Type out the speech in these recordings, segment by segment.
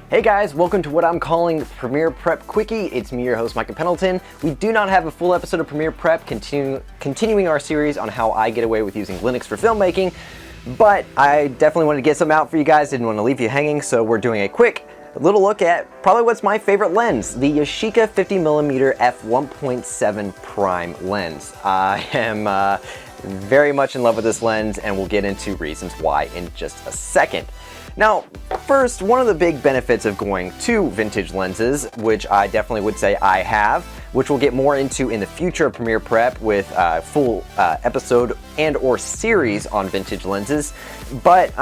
Hey guys, welcome to what I'm calling Premiere Prep Quickie. It's me, your host, Micah Pendleton. We do not have a full episode of Premiere Prep, continuing our series on how I get away with using Linux for filmmaking, but I definitely wanted to get some out for you guys, didn't want to leave you hanging, so we're doing a quick little look at probably what's my favorite lens, the Yashica 50mm f1.7 prime lens. I am very much in love with this lens, and we'll get into reasons why in just a second. Now, first, one of the big benefits of going to vintage lenses, which I definitely would say I have, which we'll get more into in the future of Premiere Prep with a full episode and or series on vintage lenses, but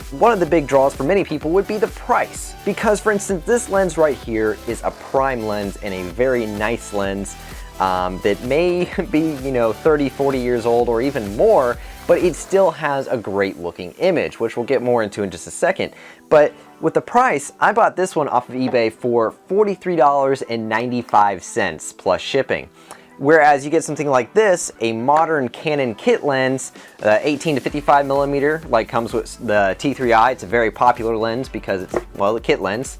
one of the big draws for many people would be the price. Because, for instance, this lens right here is a prime lens and a very nice lens that may be, 30, 40 years old or even more, but it still has a great looking image, which we'll get more into in just a second. But with the price, I bought this one off of eBay for $43.95 plus shipping. Whereas you get something like this, a modern Canon kit lens, 18 to 55mm, like comes with the T3i. It's a very popular lens because it's, well, a kit lens.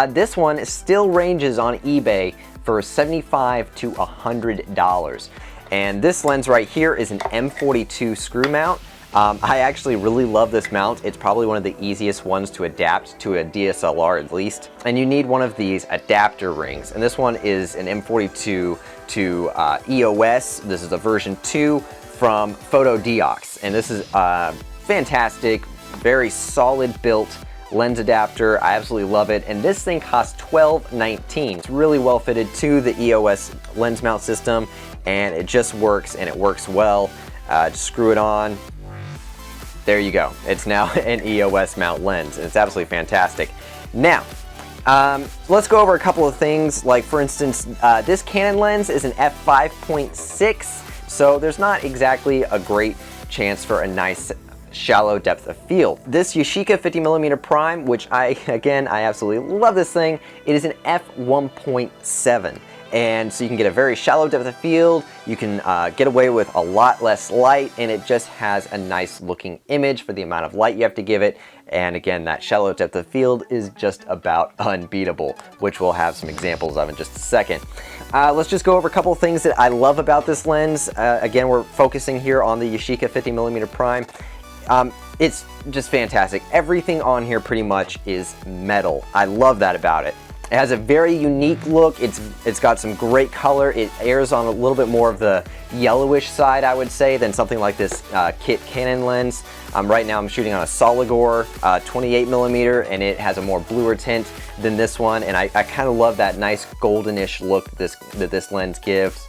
This one still ranges on eBay for $75 to $100. And this lens right here is an M42 screw mount. I actually really love this mount. It's probably one of the easiest ones to adapt to a DSLR at least. And you need one of these adapter rings. And this one is an M42 to EOS. This is a version 2 from Photodiox. And this is fantastic, very solid built lens adapter. I absolutely love it, and this thing costs $12.19. It's really well fitted to the EOS lens mount system, and it just works, and it works well. Just screw it on. There you go. It's now an EOS mount lens, and it's absolutely fantastic. Now, let's go over a couple of things. Like, for instance, this Canon lens is an f5.6, so there's not exactly a great chance for a nice shallow depth of field. This Yashica 50mm prime, which I absolutely love this thing, it is an f1.7. And so you can get a very shallow depth of field, you can get away with a lot less light, and it just has a nice looking image for the amount of light you have to give it. And again, that shallow depth of field is just about unbeatable, which we'll have some examples of in just a second. Let's just go over a couple of things that I love about this lens. Again, we're focusing here on the Yashica 50mm prime. It's just fantastic. Everything on here pretty much is metal. I love that about it. It has a very unique look. It's got some great color. It airs on a little bit more of the yellowish side, I would say, than something like this kit Canon lens. Right now I'm shooting on a Soligor 28mm, and it has a more bluer tint than this one, and I kind of love that nice goldenish look that this lens gives,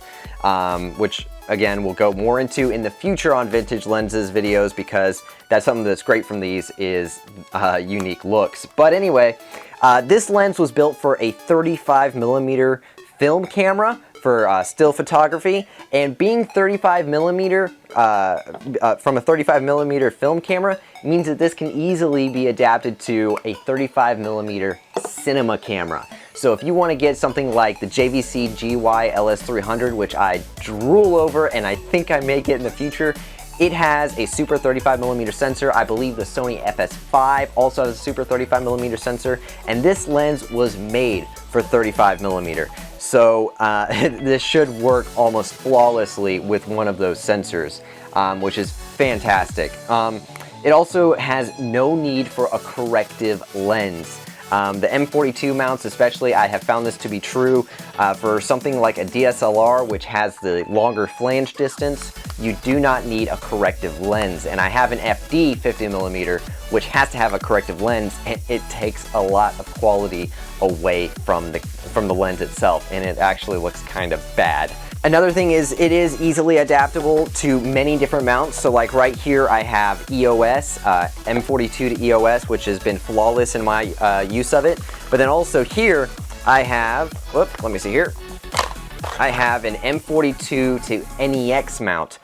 which again, we'll go more into in the future on vintage lenses videos, because that's something that's great from these is unique looks. But anyway, this lens was built for a 35mm film camera for still photography, and being 35mm from a 35mm film camera means that this can easily be adapted to a 35mm cinema camera. So if you want to get something like the JVC GY LS300, which I drool over and I think I may get in the future, it has a super 35mm sensor. I believe the Sony FS5 also has a super 35mm sensor, and this lens was made for 35mm. So this should work almost flawlessly with one of those sensors, which is fantastic. It also has no need for a corrective lens. The M42 mounts especially, I have found this to be true. For something like a DSLR, which has the longer flange distance, you do not need a corrective lens. And I have an FD 50mm, which has to have a corrective lens, and it takes a lot of quality away from the lens itself, and it actually looks kind of bad. Another thing is it is easily adaptable to many different mounts. So like right here I have EOS, M42 to EOS, which has been flawless in my use of it. But then also here I have, let me see here. I have an M42 to NEX mount,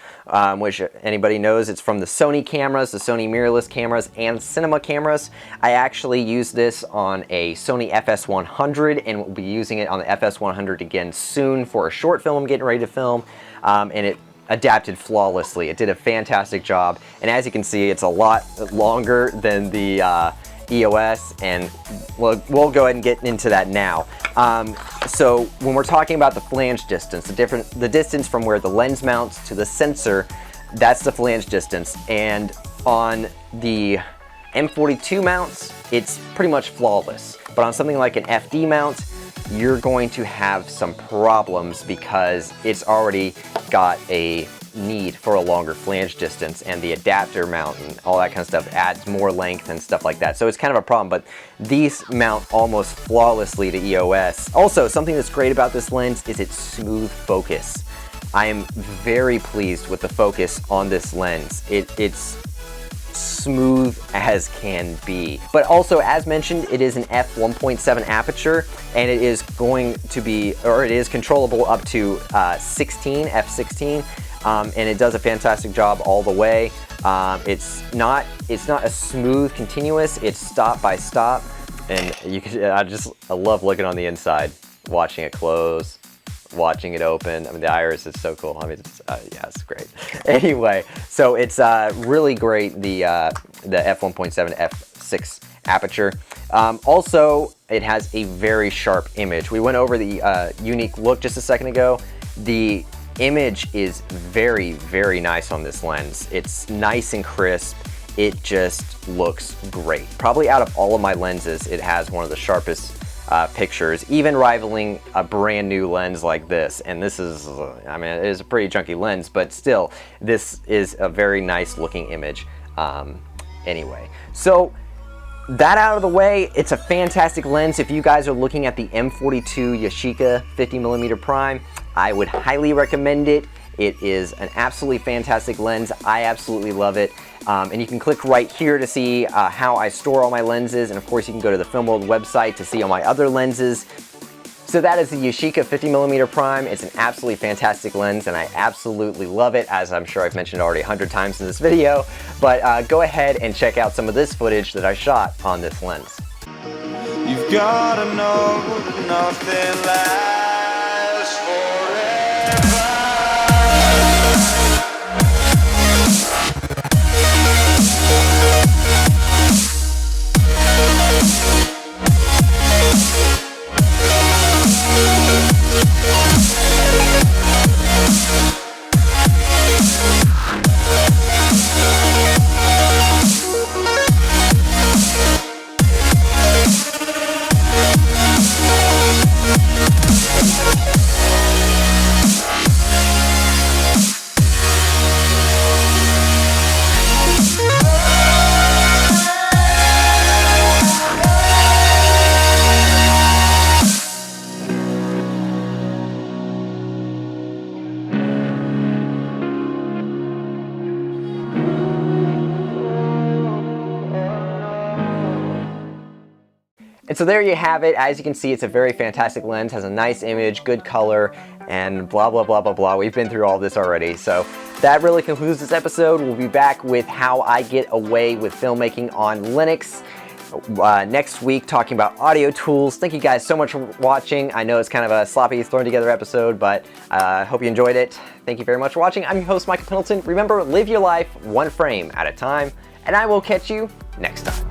which anybody knows, it's from the Sony cameras, the Sony mirrorless cameras, and cinema cameras. I actually use this on a Sony FS100, and will be using it on the FS100 again soon for a short film I'm getting ready to film, and it adapted flawlessly. It did a fantastic job, and as you can see, it's a lot longer than the EOS, and we'll go ahead and get into that now. So when we're talking about the flange distance, the distance from where the lens mounts to the sensor, that's the flange distance. And on the M42 mounts, it's pretty much flawless. But on something like an FD mount, you're going to have some problems because it's already got a need for a longer flange distance, and the adapter mount and all that kind of stuff adds more length and stuff like that. So it's kind of a problem, but these mount almost flawlessly to EOS. Also, something that's great about this lens is its smooth focus. I am very pleased with the focus on this lens. It's smooth as can be. But also, as mentioned, it is an F1.7 aperture, and it is going to be, or it is controllable up to f16, and it does a fantastic job all the way. It's not a smooth continuous, it's stop by stop, and you can, I love looking on the inside, watching it close, watching it open. I mean, the iris is so cool. I mean, yeah, it's great. Anyway, so it's really great, the f1.7 f6 aperture. Also, it has a very sharp image. We went over the unique look just a second ago. The image is very, very nice on this lens. It's nice and crisp. It just looks great. Probably out of all of my lenses, it has one of the sharpest pictures, even rivaling a brand new lens like this. And this is, I mean, it is a pretty junky lens, but still, this is a very nice looking image. Anyway, so that out of the way, it's a fantastic lens. If you guys are looking at the M42 Yashica 50mm prime, I would highly recommend it. It is an absolutely fantastic lens. I absolutely love it. And you can click right here to see how I store all my lenses. And of course, you can go to the Film World website to see all my other lenses. So that is the Yashica 50mm prime. It's an absolutely fantastic lens, and I absolutely love it, as I'm sure I've mentioned already 100 times in this video. But go ahead and check out some of this footage that I shot on this lens. You've gotta know nothing lasts forever. And so there you have it. As you can see, it's a very fantastic lens, has a nice image, good color, and blah, blah, blah, blah, blah. We've been through all this already. So that really concludes this episode. We'll be back with how I get away with filmmaking on Linux next week, talking about audio tools. Thank you guys so much for watching. I know it's kind of a sloppy, thrown together episode, but I hope you enjoyed it. Thank you very much for watching. I'm your host, Michael Pendleton. Remember, live your life one frame at a time, and I will catch you next time.